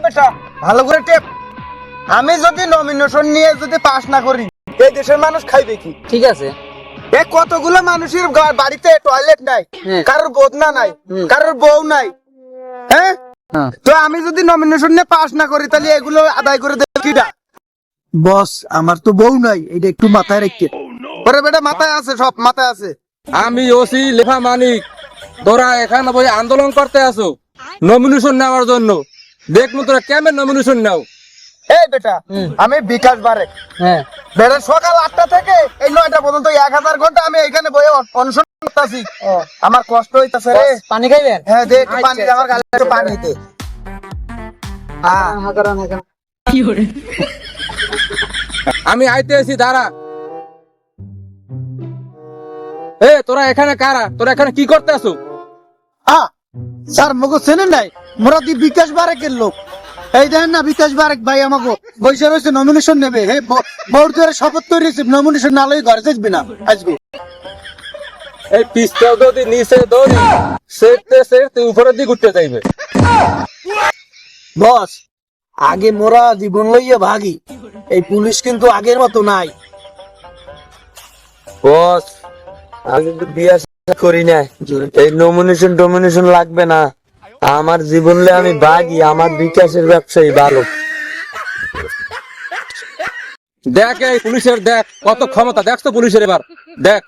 বেটা ভালো করে টেপ। আমি যদি নমিনেশন নিয়ে যদি পাস না করি এই দেশের মানুষ খাইবে কি? ঠিক আছে। এ কতগুলো মানুষের বাড়িতে টয়লেট নাই, হ্যাঁ। কারোর বদনা নাই, কারোর বউ নাই। হ্যাঁ, হ্যাঁ। তো আমি যদি নমিনেশন নিয়ে পাস না করি তাহলে এগুলো আদায় করে দেবে কিটা? বস আমার তো বউ নাই, এটা একটু মাথায় রেখে। ওরে বেটা মাথায় আছে, সব মাথায় আছে। আমি ওসি লেখা মানিক, তোরা এখানে বই আন্দোলন করতে আসো নমিনেশন নেওয়ার জন্য। দেখবো তোরা কেমন নমিনেশন নাও। এই বেটা আমি বিকাশ বারেক, হ্যাঁ। বেটা সকাল 8টা থেকে এই 9টা পর্যন্ত 1000 ঘন্টা আমি এখানে বসে অনশন করতেছি। আমার কষ্ট হইতাছে রে। পানি খাইবেন? হ্যাঁ দে একটু পানি দে, আমার গালে একটু পানি দে। আমি আইতে আছি, দাঁড়া। এ তোরা এখানে কারা? তোরা এখানে কি করতে আসো? স্যার মগো চেনেন নাই, মোরা দি বিকাশ বারেকের লোক। এই দেখেন না বিকাশ বারেক ভাই আমাকে বৈশা রয়েছে, নমিনেশন নেবে। হে বউর ধরে শপথ করে নমিনেশন না লই ঘরে যাবে না আজকে। এই পিস্তাও যদি নিচে দৌড়ি সেরতে সেরতে উপরের দিকে উঠতে যাইবে। বস আগে মোরা জীবন লইয়া ভাগি, এই পুলিশ কিন্তু আগের মতো নাই। বস আমি কিন্তু বিয়ে করি না, এই নমিনেশন লাগবে না। আমার জীবনে আমি বাগি, আমার বিকাশের ব্যবসায়ী ভালো। দেখ এই পুলিশের, দেখ কত ক্ষমতা, দেখছো পুলিশের এবার দেখ।